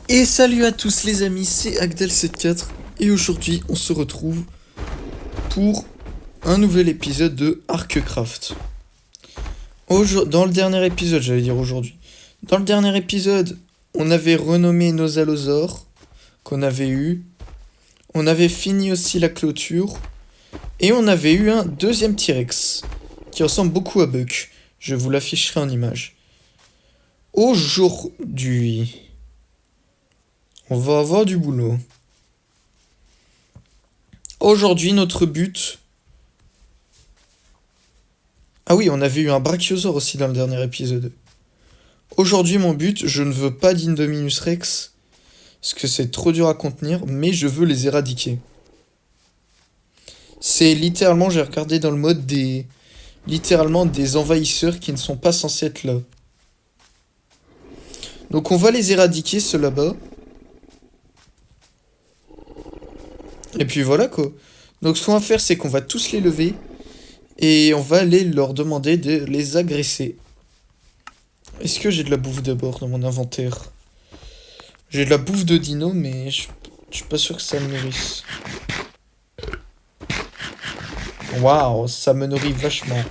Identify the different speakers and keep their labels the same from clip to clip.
Speaker 1: Et salut à tous les amis, c'est Agdel74 et aujourd'hui on se retrouve pour un nouvel épisode de Arkcraft. Dans le dernier épisode, j'allais dire aujourd'hui, dans le dernier épisode, on avait renommé nos allosaures qu'on avait eu, on avait fini aussi la clôture et on avait eu un deuxième T-Rex qui ressemble beaucoup à Buck. Je vous l'afficherai en image. Aujourd'hui, on va avoir du boulot. Aujourd'hui, notre but... Ah oui, on avait eu un brachiosaure aussi dans le dernier épisode. Aujourd'hui, mon but, je ne veux pas d'Indominus Rex, parce que c'est trop dur à contenir, mais je veux les éradiquer. C'est littéralement, j'ai regardé dans le mode littéralement des envahisseurs qui ne sont pas censés être là. Donc on va les éradiquer, ceux là-bas. Et puis voilà quoi. Donc ce qu'on va faire, c'est qu'on va tous les lever. Et on va aller leur demander de les agresser. Est-ce que j'ai de la bouffe d'abord dans mon inventaire? J'ai de la bouffe de dino, mais je suis pas sûr que ça me nourrisse. Waouh, ça me nourrit vachement.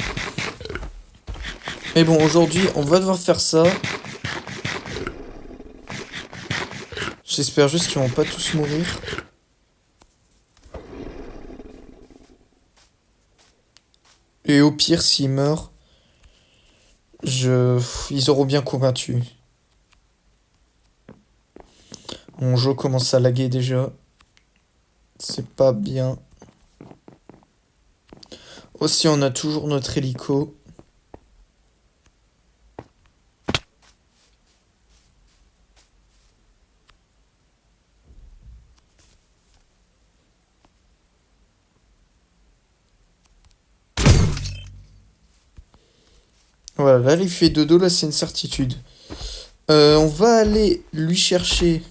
Speaker 1: Mais bon, aujourd'hui, on va devoir faire ça. J'espère juste qu'ils vont pas tous mourir. Et au pire, s'ils meurent, ils auront bien combattu. Mon jeu commence à laguer déjà. C'est pas bien. Aussi, on a toujours notre hélico. Voilà, là il fait dodo, là c'est une certitude. On va aller lui chercher.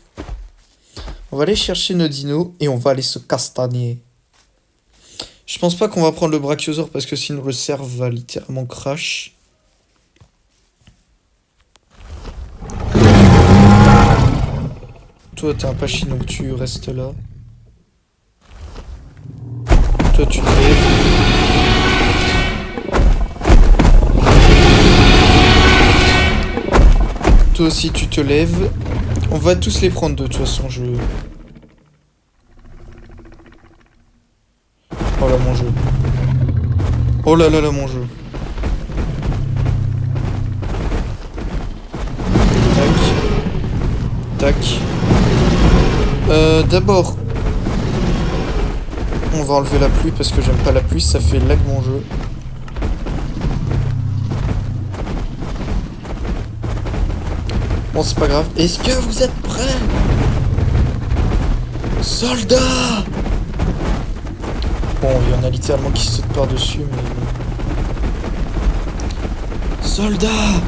Speaker 1: On va aller chercher nos dinos et on va aller se castagner. Je pense pas qu'on va prendre le brachiosaure parce que sinon le cerf va littéralement crash. Toi t'es un pachy donc tu restes là. Toi tu te lèves. Toi aussi tu te lèves. On va tous les prendre de toute façon, Oh là mon jeu. Oh là là là mon jeu. Tac. Tac. D'abord, on va enlever la pluie parce que j'aime pas la pluie, ça fait lag mon jeu. Bon, c'est pas grave. Est-ce que vous êtes prêts? Soldats! Bon, il y en a littéralement qui sautent par-dessus, mais... Soldats!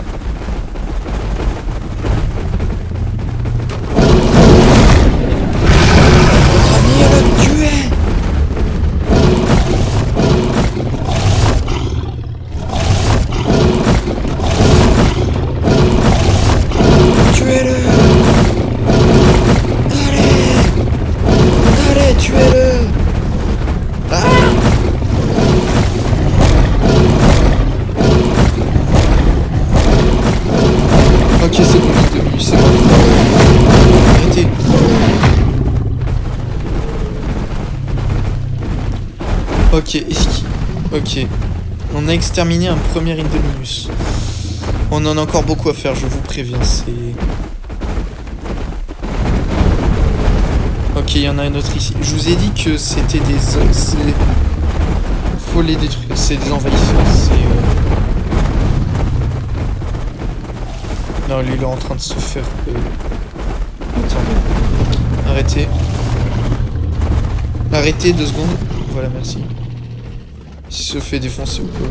Speaker 1: Votre avenir le tuer! Tuez-le! Allez, tuez-le! Ah! Ok, c'est bon, vite, minutes, c'est bon. Arrêtez. Ok, Ok. On a exterminé un premier Indominus. On en a encore beaucoup à faire, je vous préviens, c'est... Ok, il y en a un autre ici. Je vous ai dit que c'était des... Faut les détruire, c'est des envahisseurs, Non, lui, il est en train de se faire... Attendez. Arrêtez. Arrêtez 2 secondes. Voilà, merci. Il se fait défoncer ou quoi?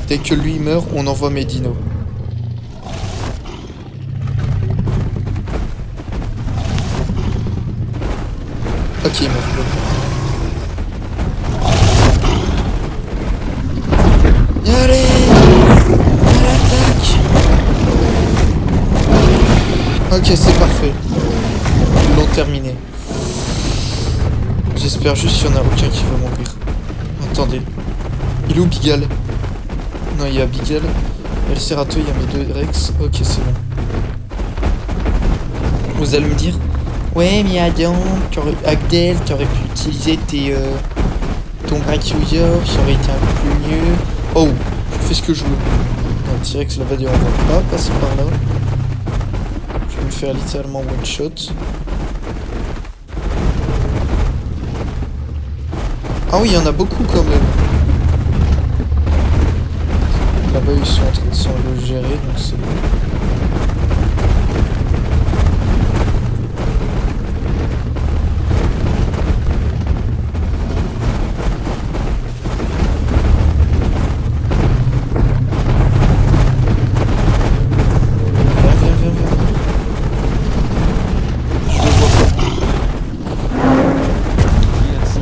Speaker 1: Dès que lui meurt, on envoie mes dinos. Ok, il meurt. Allez! À l'attaque! terminé. J'espère juste qu'il y en a aucun qui va mourir. Attendez. Il est où Bigal? Non, il y a Bigal. Il y a le Cerato, il y a mes 2 Rex. Ok, c'est bon. Vous allez me dire, ouais, mais Adam, Agdel, t'aurais pu utiliser ton Brachiosaur, ça aurait été un peu plus mieux. Oh, je fais ce que je veux. Non, T-Rex là-bas, on va pas passer par là. Je vais me faire littéralement one shot. Ah oui, il y en a beaucoup quand même. Là-bas, ils sont en train de se gérer, donc c'est bon.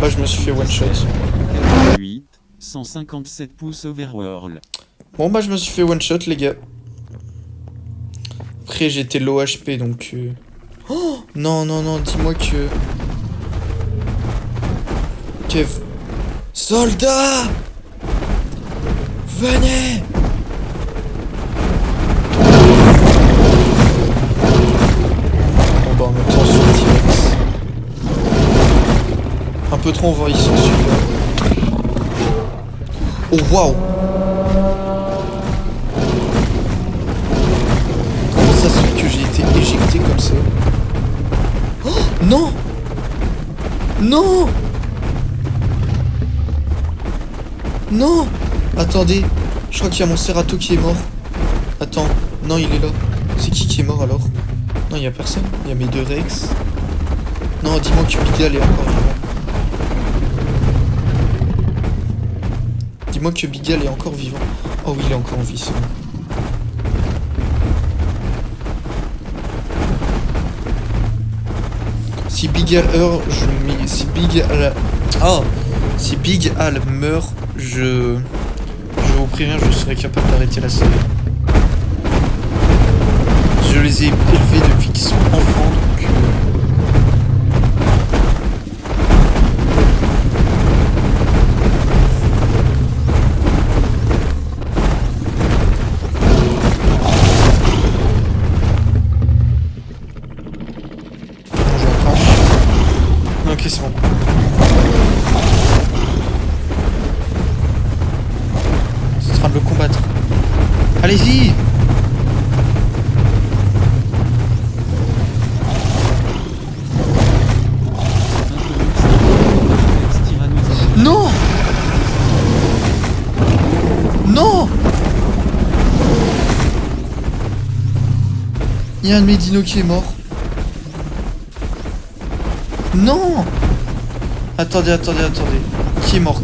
Speaker 1: Bah, je me suis fait one shot.
Speaker 2: 8, 157 pouces overworld.
Speaker 1: Bon bah je me suis fait one shot les gars. Après j'étais low HP donc Oh non non non, dis-moi que... Kev. Soldats, venez. Bon bah en même temps sur le T-Rex. Un peu trop envahissant celui-là. Oh waouh. Comment ça se fait que j'ai été éjecté comme ça? Oh non. Non. Non. Attendez. Je crois qu'il y a mon Cerato qui est mort. Attends. Non, il est là. C'est qui est mort alors? Non, il y a personne. Il y a mes 2 Rex. Non, dis-moi que Bigal est encore vivant. Dis-moi que Bigal est encore vivant. Oh oui, il est encore en vie, c'est bon. Si Bigal meurt, si Bigal... Oh. Si Big Al meurt, je vais vous prévenir, je serai capable d'arrêter la série. Je les ai élevés depuis qu'ils sont enfants, donc... Bon, je crash. Ok, c'est bon. De le combattre. Allez-y. Non. Non. Il y a un de mes dinos qui est mort. Non. Attendez. Qui est mort?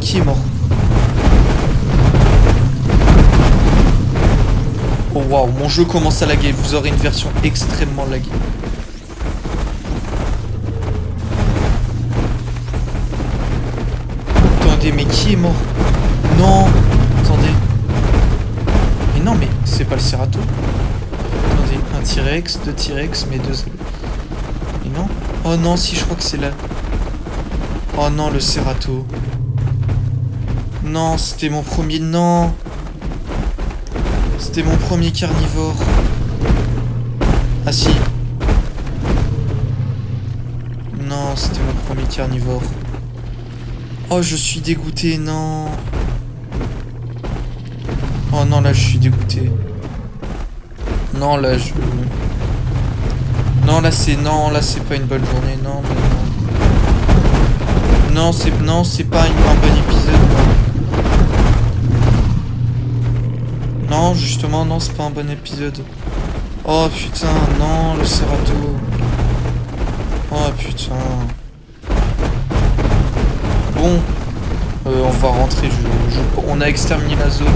Speaker 1: Oh waouh, mon jeu commence à laguer, vous aurez une version extrêmement laguée. Attendez, mais qui est mort? Non, attendez. Mais non, mais c'est pas le Cerato. Attendez, un T-Rex, 2 T-Rex, mais 2... Mais non. Oh non, si, je crois que c'est là. Oh non, le Cerato. Non, c'était mon premier... Non. C'était mon premier carnivore. Ah si. Non, c'était mon premier carnivore. Oh, je suis dégoûté, non. Oh non, là, je suis dégoûté. Non, là, je... Non, là, c'est... Non, là, c'est pas une bonne journée. Non, mais non. Non, c'est... Non, c'est pas un bon épisode, non. Non, justement, non, c'est pas un bon épisode. Oh putain, non, le Cerato. Oh putain. Bon, on va rentrer. On a exterminé la zone.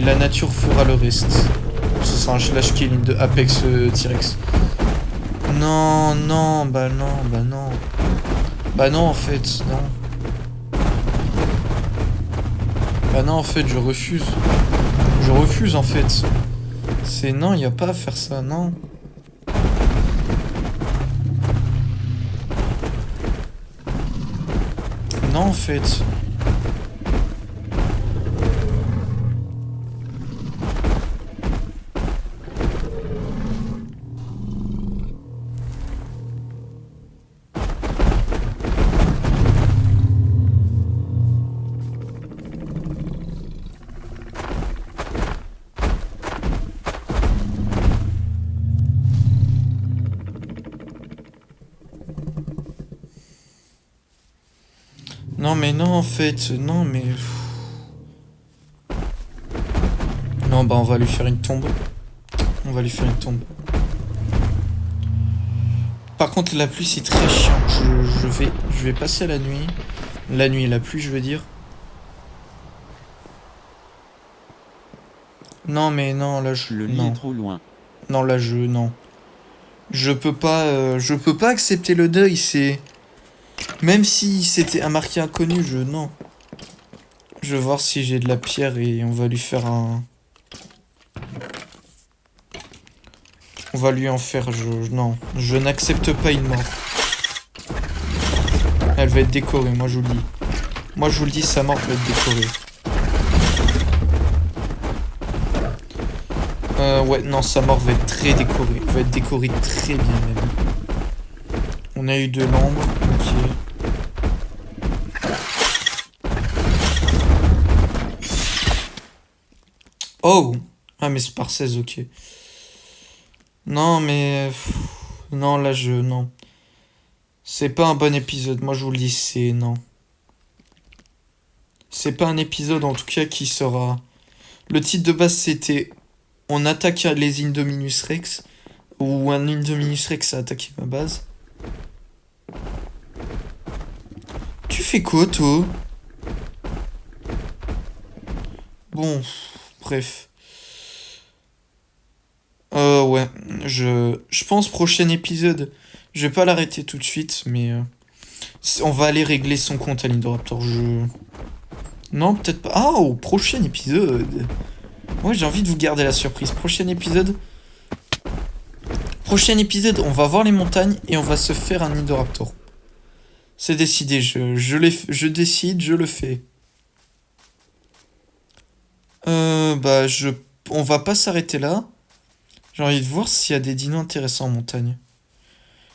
Speaker 1: La nature fera le reste. Ce sera un slash killing de Apex T-Rex. Non, non, bah non, bah non. Bah non, en fait, non. Bah non, en fait, je refuse. Je refuse, en fait. C'est non, il n'y a pas à faire ça, non. non, en fait. Non, mais non, en fait. Non, mais... Non, bah, on va lui faire une tombe. On va lui faire une tombe. Par contre, la pluie, c'est très chiant. Je vais passer la nuit. La nuit et la pluie, je veux dire. Non, mais non, là,
Speaker 2: Le lit est
Speaker 1: non.
Speaker 2: trop loin.
Speaker 1: Non, là, non. Je peux pas accepter le deuil, c'est... Même si c'était un marqué inconnu, non. Je vais voir si j'ai de la pierre et on va lui faire un... On va lui en faire, non. Je n'accepte pas une mort. Elle va être décorée, moi je vous le dis. Moi je vous le dis, sa mort va être décorée. Ouais, non, sa mort va être très décorée. Va être décorée très bien même. On a eu de l'ombre, ok. Oh! Ah, mais c'est par 16, ok. Non, mais... Non, là, non. C'est pas un bon épisode, moi je vous le dis, c'est... Non. C'est pas un épisode, en tout cas, qui sera... Le titre de base, c'était... On attaque les Indominus Rex. Ou un Indominus Rex a attaqué ma base. Tu fais quoi, toi? Bon, bref. Ouais, je pense prochain épisode, je vais pas l'arrêter tout de suite, mais on va aller régler son compte à l'Indoraptor. Non, peut-être pas. Ah, au prochain épisode. Ouais, j'ai envie de vous garder la surprise. Prochain épisode. Prochain épisode, on va voir les montagnes et on va se faire un Indoraptor. C'est décidé, je décide, je le fais. Bah, on va pas s'arrêter là. J'ai envie de voir s'il y a des dinos intéressants en montagne.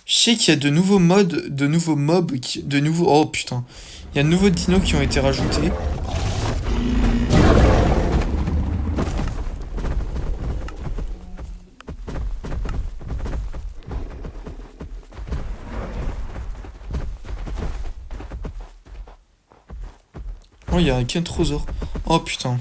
Speaker 1: Je sais qu'il y a de nouveaux modes, de nouveaux mobs, de nouveaux... Oh putain. Il y a de nouveaux dinos qui ont été rajoutés. Oh, il y a un Kentrosaur. Oh putain.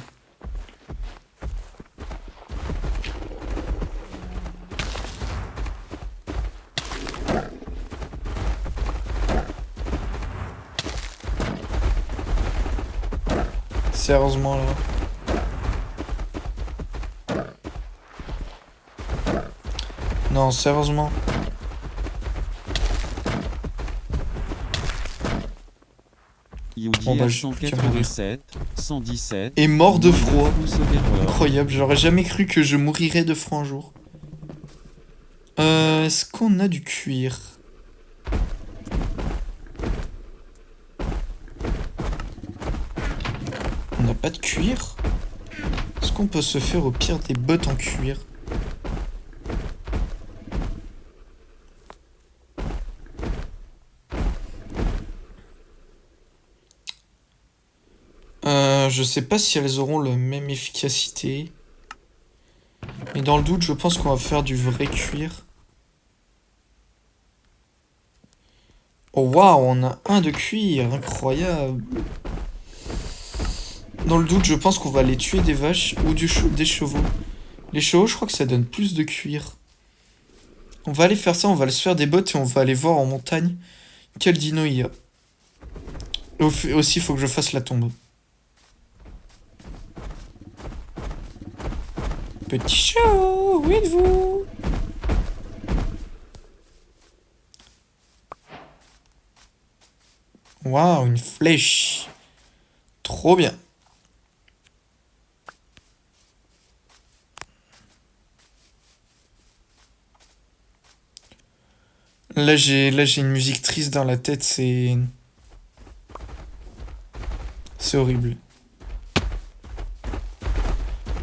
Speaker 1: Sérieusement là. Non, sérieusement. Bon, bah, je peux qu'à mourir.
Speaker 2: 117.
Speaker 1: Et mort de froid.
Speaker 2: pouces overworld.
Speaker 1: Incroyable, j'aurais jamais cru que je mourirais de froid un jour. Est-ce qu'on a du cuir? On n'a pas de cuir? Est-ce qu'on peut se faire au pire des bottes en cuir? Je sais pas si elles auront la même efficacité. Mais dans le doute, je pense qu'on va faire du vrai cuir. Oh waouh, on a un de cuir, incroyable. Dans le doute, je pense qu'on va aller tuer des vaches ou des chevaux. Les chevaux, je crois que ça donne plus de cuir. On va aller faire ça, on va se faire des bottes et on va aller voir en montagne quel dino il y a. Aussi, il faut que je fasse la tombe. Petit chat, où êtes-vous? Waouh, une flèche. Trop bien. Là j'ai une musique triste dans la tête, c'est... C'est horrible.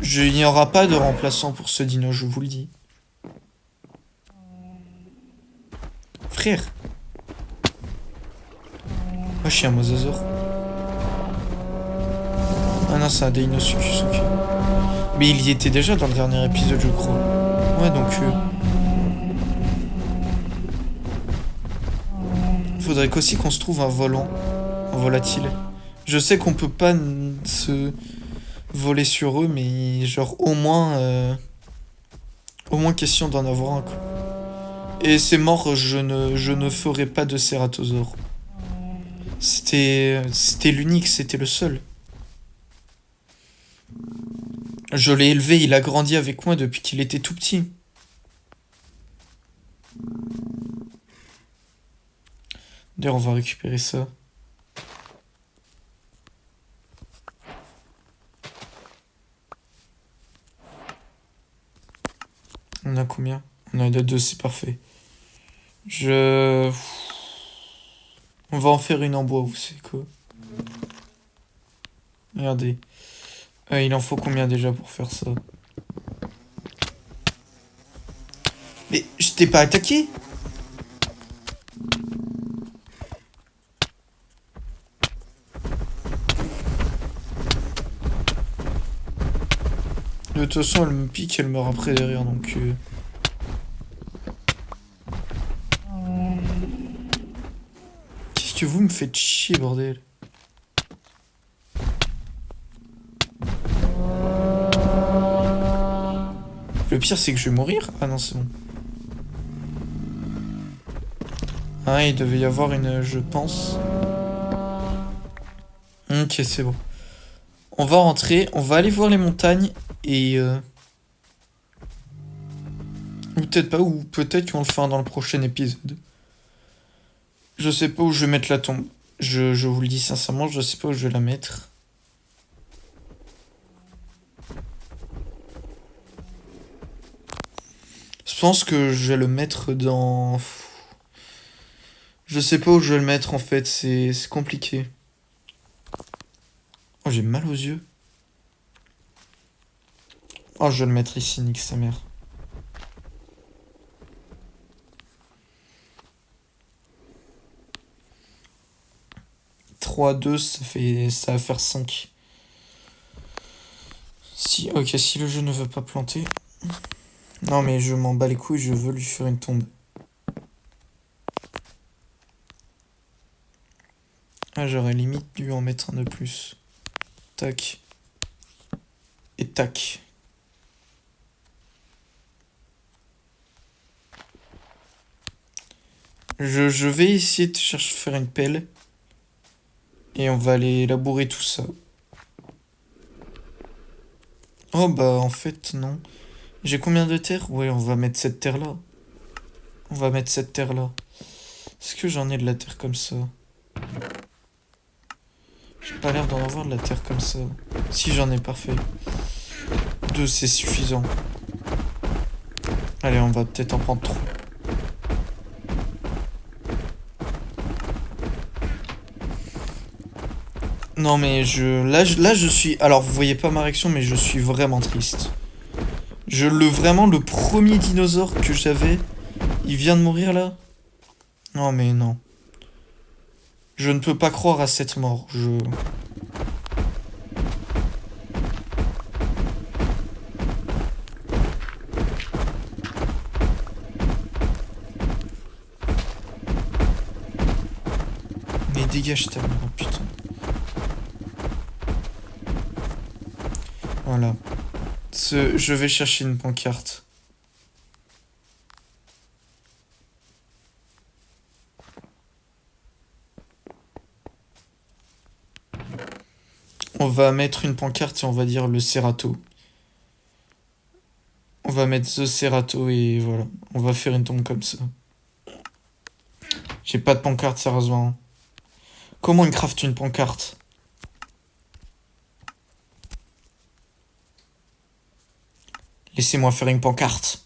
Speaker 1: Il n'y aura pas de remplaçant pour ce dino, je vous le dis. Frère. Moi, je suis un mosasaure. Ah non, c'est un Deinosuchus, ok. Mais il y était déjà dans le dernier épisode, je crois. Ouais, donc... faudrait qu'aussi qu'on se trouve un volant. Un volatile. Je sais qu'on peut pas se voler sur eux, mais genre au moins question d'en avoir un, quoi. Et c'est mort, je ne ferai pas de cératosaure. C'était l'unique, c'était le seul. Je l'ai élevé, il a grandi avec moi depuis qu'il était tout petit. D'ailleurs, on va récupérer ça. On a combien? On a deux, c'est parfait. On va en faire une en bois, vous savez quoi? Regardez. Il en faut combien déjà pour faire ça? Mais je t'ai pas attaqué? De toute façon, elle me pique, elle meurt après derrière, donc... Qu'est-ce que vous me faites chier, bordel? Le pire, c'est que je vais mourir. Ah non, c'est bon. Ah, il devait y avoir une... Je pense... Ok, c'est bon. On va rentrer, on va aller voir les montagnes, et... Ou peut-être pas, ou peut-être qu'on le fera dans le prochain épisode. Je sais pas où je vais mettre la tombe. Je vous le dis sincèrement, je sais pas où je vais la mettre. Je pense que je vais le mettre dans... Je sais pas où je vais le mettre en fait, c'est compliqué. Oh, j'ai mal aux yeux. Oh, je vais le mettre ici, nique sa mère. « 2, ça va faire 5. Si, ok, si le jeu ne veut pas planter... Non, mais je m'en bats les couilles, je veux lui faire une tombe. Ah, j'aurais limite dû en mettre un de plus. Tac. Et tac. Je vais essayer de faire une pelle. Et on va aller labourer tout ça. Oh bah en fait non. J'ai combien de terre? Ouais, on va mettre cette terre là. On va mettre cette terre là. Est-ce que j'en ai de la terre comme ça? J'ai pas l'air d'en avoir de la terre comme ça. Si, j'en ai, parfait. 2, c'est suffisant. Allez, on va peut-être en prendre 3. Non mais là je suis... Alors vous voyez pas ma réaction, mais je suis vraiment triste. Vraiment le premier dinosaure que j'avais, il vient de mourir là. Non mais non. Je ne peux pas croire à cette mort. Mais dégage ta mère, putain. Voilà. Je vais chercher une pancarte. On va mettre une pancarte et on va dire le Cerato. On va mettre The Cerato et voilà. On va faire une tombe comme ça. J'ai pas de pancarte, sérieusement. Comment on craft une pancarte? Laissez-moi faire une pancarte.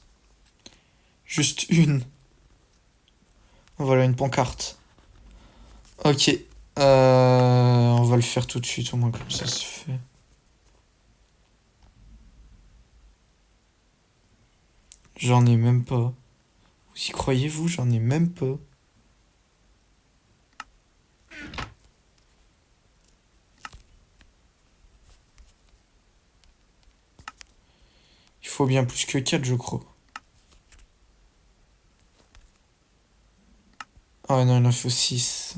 Speaker 1: Juste une. Voilà, une pancarte. Ok. On va le faire tout de suite, au moins comme ça se fait. J'en ai même pas. Vous y croyez-vous? J'en ai même pas. Il faut bien plus que 4, je crois. Ah non, il en faut 6.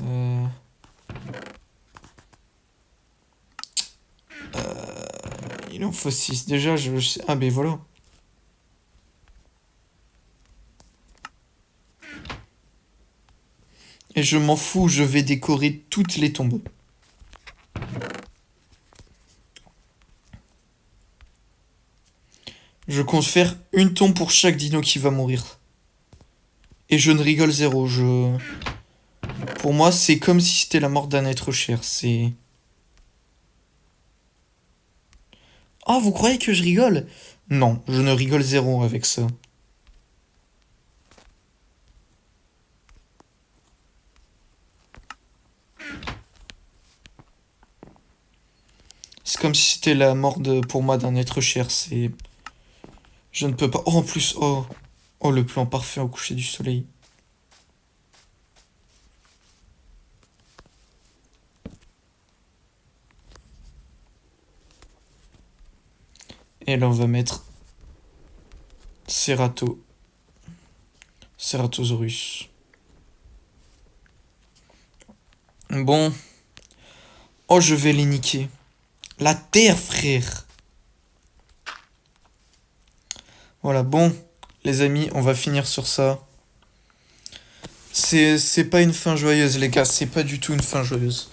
Speaker 1: Il en faut 6. Déjà, je sais... Ah ben voilà. Et je m'en fous, je vais décorer toutes les tombes. Je compte faire une tombe pour chaque dino qui va mourir. Et je ne rigole zéro, Pour moi, c'est comme si c'était la mort d'un être cher, c'est... Oh, vous croyez que je rigole? Non, je ne rigole zéro avec ça. C'est comme si c'était la mort pour moi d'un être cher, c'est... Je ne peux pas... Oh, en plus, oh... Oh, le plan parfait au coucher du soleil. Et là, on va mettre... Ceratosaurus. Bon. Oh, je vais les niquer. La terre, frère. Voilà, bon. Les amis, on va finir sur ça. C'est pas une fin joyeuse, les gars. C'est pas du tout une fin joyeuse.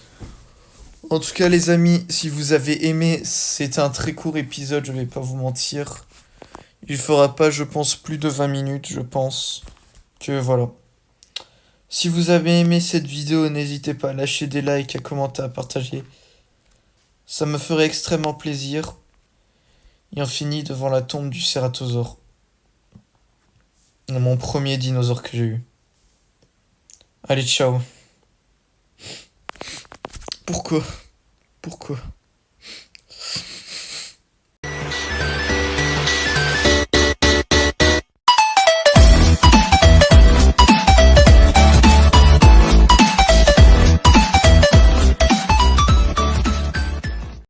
Speaker 1: En tout cas, les amis, si vous avez aimé, c'est un très court épisode, je vais pas vous mentir. Il fera pas, je pense, plus de 20 minutes, je pense. Que voilà. Si vous avez aimé cette vidéo, n'hésitez pas à lâcher des likes, à commenter, à partager. Ça me ferait extrêmement plaisir. Et on finit devant la tombe du Cératosaure. Mon premier dinosaure que j'ai eu. Allez, ciao. Pourquoi? Pourquoi?